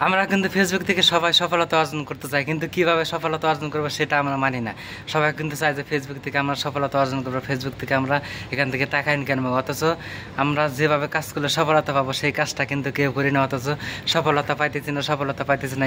আমরা কিন্তু ফেসবুক থেকে সবাই সফলতা অর্জন করতে চাই, কিন্তু কিভাবে সফলতা অর্জন করবো সেটা আমরা মানি না। সবাই কিন্তু চাই যে ফেসবুক থেকে আমরা সফলতা অর্জন করবো, ফেসবুক থেকে আমরা এখান থেকে টাকা ইনকাম করবো, অথচ আমরা যেভাবে কাজ করলে সফলতা পাবো সেই কাজটা কিন্তু কেউ করি না, অথচ সফলতা পাইতেছি না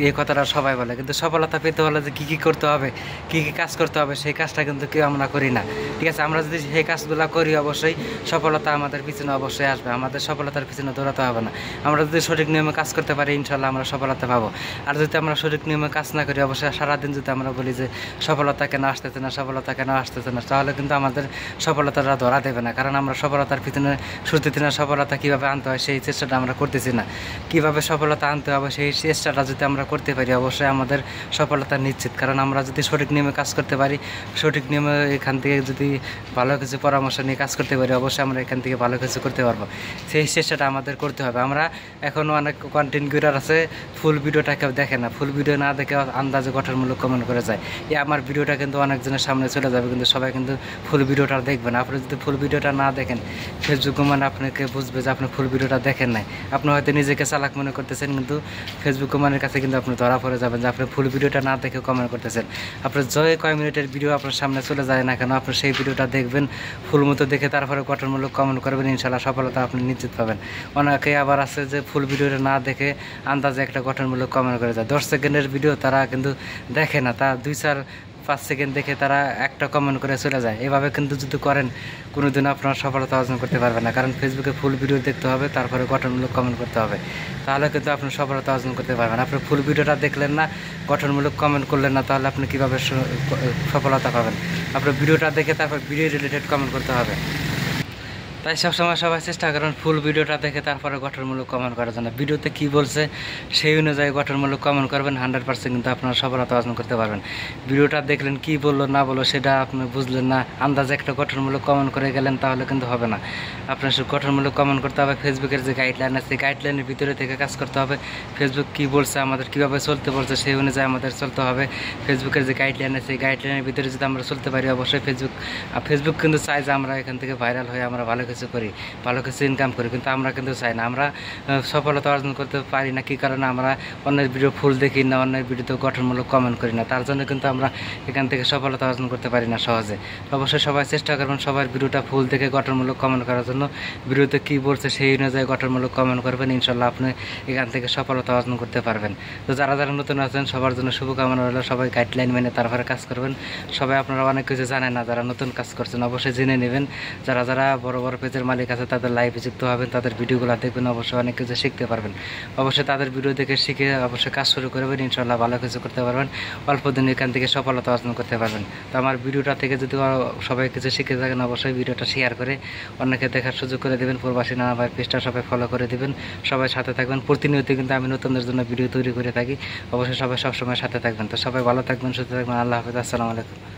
এই কথাটা সবাই বলে। কিন্তু সফলতা পেতে হলে যে কী করতে হবে, কী কাজ করতে হবে সেই কাজটা কিন্তু কেউ আমরা করি না। ঠিক আছে, আমরা যদি সেই কাজগুলো করি অবশ্যই সফলতা আমাদের পিছনে অবশ্যই আসবে, আমাদের সফলতার পিছনে দৌড়াতে হবে না। আমরা যদি সঠিক নিয়মে কাজ করতে পারি ইনশাল্লাহ আমরা সফলতা পাবো। আর যদি আমরা সঠিক নিয়মে কাজ না করি, অবশ্যই সারাদিন যদি আমরা বলি যে সফলতা কেন আসতেছে না, তাহলে কিন্তু আমাদের সফলতাটা ধরা দেবে না। কারণ আমরা সফলতার পিছনে ছুটতেছি না, সফলতা কীভাবে আনতে হয় সেই চেষ্টাটা আমরা করতেছি না। কীভাবে সফলতা আনতে হবে সেই চেষ্টাটা যদি আমরা করতে পারি অবশ্যই আমাদের সফলতা নিশ্চিত। কারণ আমরা যদি সঠিক নিয়মে কাজ করতে পারি, সঠিক নিয়মে এখান থেকে যদি ভালো কিছু পরামর্শ নিয়ে কাজ করতে পারি, অবশ্যই আমরা এখান থেকে ভালো কিছু করতে পারবো। সেই চেষ্টাটা আমাদের করতে হবে। আমরা এখনও অনেক কন্টেন্ট ক্রিয়েটর আছে ফুল ভিডিওটা কেউ দেখে না, ফুল ভিডিও না দেখে আন্দাজে গঠনমূলক কমেন্ট করে যায়। আমার ভিডিওটা কিন্তু অনেকজনের সামনে চলে যাবে, কিন্তু সবাই কিন্তু ফুল ভিডিওটা দেখবে না। আপনি যদি ফুল ভিডিওটা না দেখেন, ফেসবুক মানে আপনাকে বুঝবে যে আপনি ফুল ভিডিওটা দেখেন নাই। আপনি হয়তো নিজেকে চালাক মনে করতেছেন, কিন্তু ফেসবুক কমানের কাছে কিন্তু আপনি ধরা পড়ে যাবেন যে আপনি ফুল ভিডিওটা না দেখে কমেন্ট করতেছেন। আপনার কয় মিনিটের ভিডিও আপনার সামনে চলে যায় না কেন, আপনি সেই ভিডিওটা দেখবেন, ফুল মতো দেখে তারপরে গঠনমূলক কমেন্ট করবেন, ইনশাল্লাহ সফলতা আপনি নিশ্চিত পাবেন। অনেকে আবার আছে যে ফুল ভিডিওটা না দেখে আন্দাজে একটা গঠনমূলক কমেন্ট করে যায়। 10 সেকেন্ডের ভিডিও তারা কিন্তু দেখে না, তা 2-4-5 সেকেন্ড দেখে তারা একটা কমেন্ট করে চলে যায়। এভাবে কিন্তু যদি করেন কোনোদিন আপনার সফলতা অর্জন করতে পারবেন না। কারণ ফেসবুকে ফুল ভিডিও দেখতে হবে, তারপরে গঠনমূলক কমেন্ট করতে হবে, তাহলে কিন্তু আপনি সফলতা অর্জন করতে পারবেন। আপনি ফুল ভিডিওটা দেখলেন না, গঠনমূলক কমেন্ট করলেন না, তাহলে আপনি কীভাবে সফলতা পাবেন? আপনার ভিডিওটা দেখে তারপর ভিডিও রিলেটেড কমেন্ট করতে হবে। তাই সবসময় সবাই চেষ্টা করেন ফুল ভিডিওটা দেখে তারপরে গঠনমূলক কমেন্ট করার জন্য। ভিডিওতে কী বলছে সেই অনুযায়ী গঠনমূলক কমেন্ট করবেন, 100% কিন্তু আপনারা সফলতা অর্জন করতে পারবেন। ভিডিওটা দেখলেন, কী বললো না বললো সেটা আপনি বুঝলেন না, আন্দাজে একটা গঠনমূলক কমেন্ট করে গেলেন, তাহলে কিন্তু হবে না। আপনার গঠনমূলক কমেন্ট করতে হবে। ফেসবুকের যে গাইডলাইন আছে, গাইডলাইনের ভিতরে থেকে কাজ করতে হবে। ফেসবুক কী বলছে, আমাদের কীভাবে চলতে বলছে সেই অনুযায়ী আমাদের চলতে হবে। ফেসবুকের যে গাইডলাইন আছে, সেই গাইডলাইনের ভিতরে যদি আমরা চলতে পারি, অবশ্যই ফেসবুক কিন্তু চাই যে আমরা এখান থেকে ভাইরাল হয়ে আমরা ভালো কিছু করি, ভালো কিছু ইনকাম করি, কিন্তু আমরা কিন্তু চাই না। আমরা সফলতা অর্জন করতে পারি না কী কারণে? আমরা অন্যের ভিডিও ফুল দেখি না, অন্যের ভিডিওতে গঠনমূলক কমেন্ট করি না, তার জন্য কিন্তু আমরা এখান থেকে সফলতা অর্জন করতে পারি না সহজে। অবশ্যই সবাই চেষ্টা করবেন সবার ভিডিওটা ফুল দেখে গঠনমূলক কমেন্ট করার জন্য। ভিডিওতে কী বলছে সেই অনুযায়ী গঠনমূলক কমেন্ট করবেন, ইনশাল্লাহ আপনি এখান থেকে সফলতা অর্জন করতে পারবেন। তো যারা নতুন আছেন সবার জন্য শুভকামনা রইল, সবাই গাইডলাইন মেনে তারপরে কাজ করবেন। সবাই আপনারা অনেক কিছু জানেন না, যারা নতুন কাজ করছেন অবশ্যই জেনে নেবেন। যারা বড় বড় পেজের মালিক আছে তাদের লাইভে যুক্ত হবেন, তাদের ভিডিওগুলো দেখবেন, অবশ্যই অনেক কিছু শিখতে পারবেন। অবশ্যই তাদের ভিডিও দেখে শিখে অবশ্যই কাজ শুরু করবেন, ইনশাল্লাহ ভালো কিছু করতে পারবেন, অল্প দিন এখান থেকে সফলতা অর্জন করতে পারবেন। তো আমার ভিডিওটা থেকে যদি সবাই কিছু শিখে থাকেন, অবশ্যই ভিডিওটা শেয়ার করে অন্যকে দেখার সুযোগ করে দেবেন। প্রবাসী নানা ভাই পেজটা সবাই ফলো করে দেবেন, সবাই সাথে থাকবেন। প্রতিনিয়ত কিন্তু আমি নতুনদের জন্য ভিডিও তৈরি করে থাকি, অবশ্যই সবাই সবসময় সাথে থাকবেন। তো সবাই ভালো থাকবেন, সুস্থ থাকবেন। আল্লাহ হাফেজ, আসসালামু আলাইকুম।